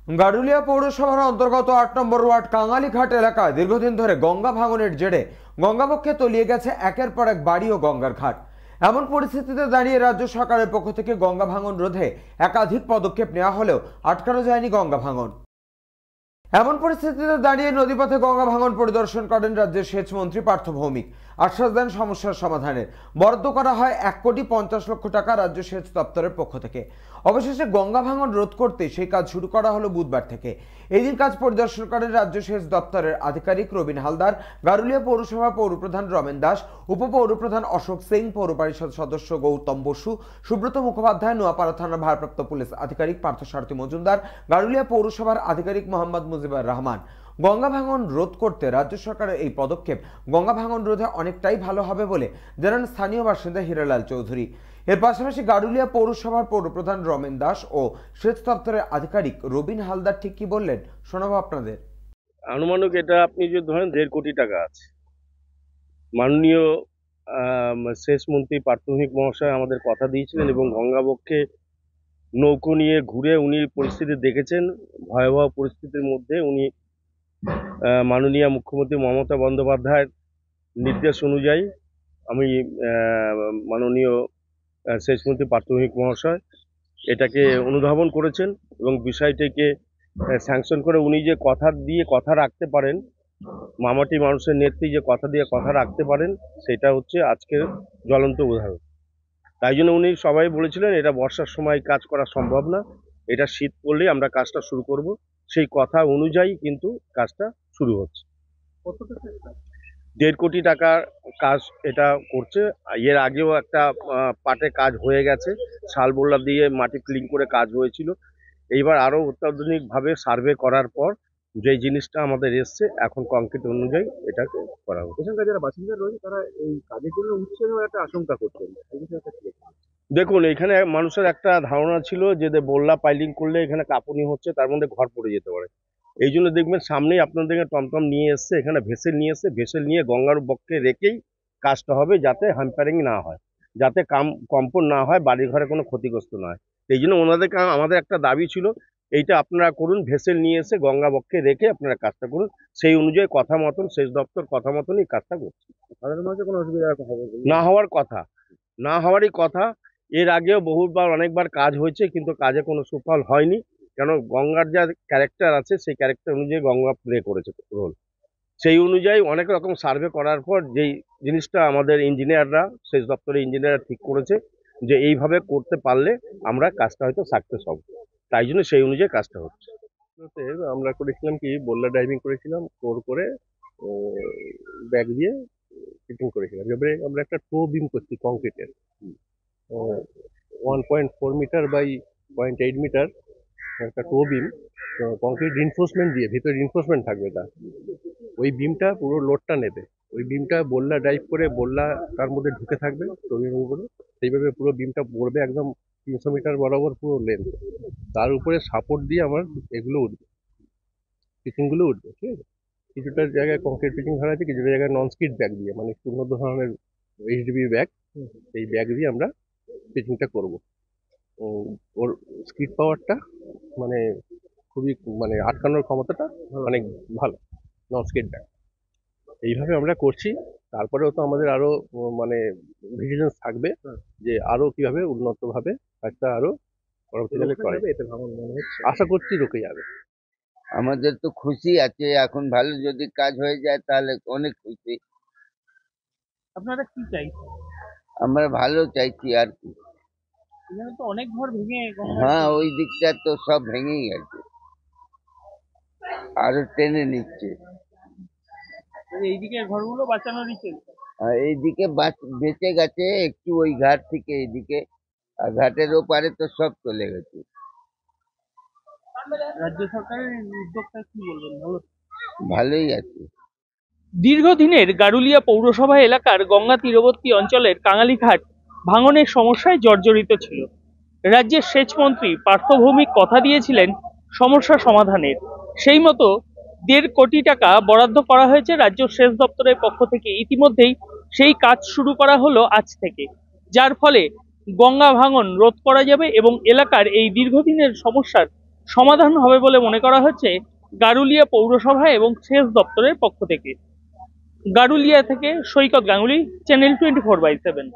গারুলিয়া পৌরসভার অন্তর্গত ৮ নম্বর ওয়ার্ড কাঙালিঘাট এলাকায় দীর্ঘদিন ধরে গঙ্গা ভাঙনের জেরে গঙ্গাবক্ষে তলিয়ে গেছে একের পর এক বাড়ি ও গঙ্গার ঘাট। এমন পরিস্থিতিতে দাঁড়িয়ে রাজ্য সরকারের পক্ষ থেকে গঙ্গা ভাঙন রোধে একাধিক পদক্ষেপ নেওয়া হলেও আটকানো যায়নি গঙ্গা ভাঙন। এমন পরিস্থিতিতে দাঁড়িয়ে নদীপথে গঙ্গা ভাঙন পরিদর্শন করেন রাজ্যের সেচ মন্ত্রী পার্থ ভৌমিক। আশ্বাস দেন সমস্যার সমাধানের। বরাদ্দ করা হয় ১,৫০,০০,০০০ টাকা রাজ্য সেচ দপ্তরের পক্ষ থেকে। অবশেষে গঙ্গা ভাঙন রোধ করতে সেই কাজ শুরু করা হলো বুধবার থেকে। এই দিন কাজ পরিদর্শন করেন রাজ্য সেচ দপ্তরের আধিকারিক রবিন হালদার, গারুলিয়া পৌরসভা পৌরপ্রধান রমেন দাস, উপপৌরপ্রধান অশোক সিং, পৌর পরিষদ সদস্য গৌতম বসু, সুব্রত মুখোপাধ্যায়, নোয়াপাড়া থানার ভারপ্রাপ্ত পুলিশ আধিকারিক পার্থসারথী মজুমদার, গারুলিয়া পৌরসভার আধিকারিক মোহাম্মদ মুজিবুর রহমান। গঙ্গা ভাঙন রোধ করতে রাজ্য সরকারের এই পদক্ষেপ গঙ্গা ভাঙন রোধে অনেকটাই ভালো হবে বলে জানান স্থানীয় বাসিন্দা হীরালাল চৌধুরী। এর পাশাপাশি গারুলিয়া পৌরসভার পৌরপ্রধান রমেন দাস ও সেচ দপ্তরের আধিকারিক রবিন হালদার ঠিক কি বললেন শোনাবো আপনাদের। আনুমানিক এটা আপনি যদি ধরেন ১.৫ কোটি টাকা আছে। মাননীয় সেচ মন্ত্রী পার্থ ভৌমিক মহাশয় আমাদের কথা দিয়েছিলেন এবং গঙ্গাবক্ষে নৌকো নিয়ে ঘুরে উনি পরিস্থিতি দেখেছেন। ভয়াবহ পরিস্থিতির মধ্যে উনি মাননীয় মুখ্যমন্ত্রী মমতা বন্দ্যোপাধ্যায়ের নির্দেশ অনুযায়ী আমি মাননীয় সেচমন্ত্রী পার্থ ভৌমিক মহাশয় এটাকে অনুধাবন করেছেন এবং বিষয়টিকে স্যাংশন করে উনি যে কথা দিয়ে কথা রাখতে পারেন, মামাটি মানুষের নেত্রী যে কথা দিয়ে কথা রাখতে পারেন, সেটা হচ্ছে আজকের জ্বলন্ত উদাহরণ। তাই জন্য উনি সবাই বলেছিলেন এটা বর্ষার সময় কাজ করা সম্ভব না, এটা শীত পড়লেই আমরা কাজটা শুরু করব। সেই কথা অনুযায়ী কিন্তু কাজটা শুরু হচ্ছে। ১.৫ কোটি টাকার কাজ এটা করছে। এর আগেও একটা পাটে কাজ হয়ে গেছে, শাল বোল্লা দিয়ে মাটি ক্লিন করে কাজ হয়েছিল। এইবার আরও অত্যাধুনিকভাবে সার্ভে করার পর যে জিনিসটা আমাদের এসছে, এখন কংক্রিট অনুযায়ী এটাকে করা হচ্ছে। এখানকার যারা বাসিন্দা রয়েছে তারা এই কাজের জন্য উচ্ছেদ হওয়ার একটা আশঙ্কা করছেন। দেখুন, এখানে মানুষের একটা ধারণা ছিল যে বল্লা পাইলিং করলে এখানে কাঁপুনি হচ্ছে, তার মধ্যে ঘর পড়ে যেতে পারে। এই জন্য দেখবেন সামনেই আপনাদের টমটম নিয়ে এসছে, এখানে ভেসেল নিয়ে এসছে, ভেসেল নিয়ে গঙ্গার বক্ষে রেখেই কাজটা হবে, যাতে হ্যাম্পারিং না হয়, যাতে কম্পন না হয়, বাড়ি ঘরে কোনো ক্ষতিগ্রস্ত না হয়। এই জন্য ওনাদেরকে আমাদের একটা দাবি ছিল, এইটা আপনারা করুন, ভেসেল নিয়ে এসে গঙ্গা বক্ষে রেখে আপনারা কাজটা করুন। সেই অনুযায়ী কথা মতন সেচ দপ্তর কথা মতনই কাজটা করছে। সাধারণ মানুষের কোনো অসুবিধা হবে না হওয়ার কথা, না হওয়ারই কথা। এর আগেও বহুবার অনেকবার কাজ হয়েছে, কিন্তু কাজে কোনো সুফল হয়নি, কেন গঙ্গার যা ক্যারেক্টার আছে সেই ক্যারেক্টার অনুযায়ী গঙ্গা প্লে করেছে রোল। সেই অনুযায়ী অনেক রকম সার্ভে করার পর যেই জিনিসটা আমাদের ইঞ্জিনিয়াররা, সেচ দপ্তরের ইঞ্জিনিয়াররা ঠিক করেছে যে এইভাবে করতে পারলে আমরা কাজটা হয়তো সাকসেস হব, তাই জন্য সেই অনুযায়ী কাজটা হচ্ছে। আমরা করেছিলাম কি, বল্লা ড্রাইভিং করেছিলাম, কোর করে ব্যাগ দিয়ে ফিটিং করেছিলাম। এবারে আমরা একটা টো বিম করছি কংক্রিটের, 1.4 মিটার বাই 0.8 মিটার একটা টো বিম, কংক্রিট রিনফোর্সমেন্ট দিয়ে, ভিতরে রিনফোর্সমেন্ট থাকবে। ওই বিমটা পুরো লোডটা নেবে। ওই বিমটা বল্লা ড্রাইভ করে বল্লা তার মধ্যে ঢুকে থাকবে টো বিমের উপরে, সেইভাবে পুরো বিমটা পড়বে একদম 300 মিটার বরাবর পুরো লেন্থ। তার উপরে সাপোর্ট দিয়ে আমার এগুলো উঠবে, পিচিংগুলো উঠবে, ঠিক আছে। কিছুটা জায়গায় কংক্রিট পিচিং ধরা আছে, কিছুটা জায়গায় নন স্কিড ব্যাগ দিয়ে, মানে উন্নত ধরনের এইচডিবি ব্যাগ, এই ব্যাগ দিয়ে আমরা পিচিংটা করবো। ওর স্কিড পাওয়ারটা মানে খুবই, মানে আটকানোর ক্ষমতাটা অনেক ভালো, নন স্কিড ব্যাগ। এইভাবে আমরা করছি। তারপরেও তো আমাদের আরো মানে ভিজিলেন্স থাকবে যে আরো কিভাবে উন্নতভাবে একটা আরো পরবর্তীকালে করা যাবে। এতে ভালো মনে হচ্ছে, আশা করছি রুকে যাবে। আমাদের তো খুশি আছে, এখন ভালো যদি কাজ হয়ে যায় তাহলে অনেক খুশি। আপনারা কি চাইছেন? আমরা ভালো চাইছি আর কি। এখানে তো অনেক ঘর ভেঙে হ্যাঁ, ওই দিকটা তো সব ভেঙেই গেছে, আরো টেনে নিচ্ছে। এইদিকে ঘরগুলো বাঁচানোরই চেষ্টা। আর এইদিকে বেঁচে গেছে একটু, ওই ঘাট থেকে এইদিকে, আর ঘাটের ওপারে তো সব চলে গেছে। রাজ্য সরকারের উদ্যোগটা কি বলবেন? ভালোই আছে। দীর্ঘদিনের গারুলিয়া পৌরসভা এলাকার গঙ্গা তীরবর্তী অঞ্চলের কাঙালিঘাট ভাঙনের সমস্যায় জর্জরিত ছিল। রাজ্যের সেচ মন্ত্রী পার্থ ভৌমিক কথা দিয়েছিলেন সমস্যা সমাধানের। সেই মতো ১.৫ কোটি টাকা বরাদ্দ করা হয়েছে রাজ্য সেচ দপ্তরের পক্ষ থেকে। ইতিমধ্যেই সেই কাজ শুরু করা হলো আজ থেকে, যার ফলে গঙ্গা ভাঙন রোধ করা যাবে এবং এলাকার এই দীর্ঘদিনের সমস্যার সমাধান হবে বলে মনে করা হচ্ছে গারুলিয়া পৌরসভা এবং সেচ দপ্তরের পক্ষ থেকে। গারুলিয়া থেকে সৈকত গাঙ্গুলি, চ্যানেল 24/7।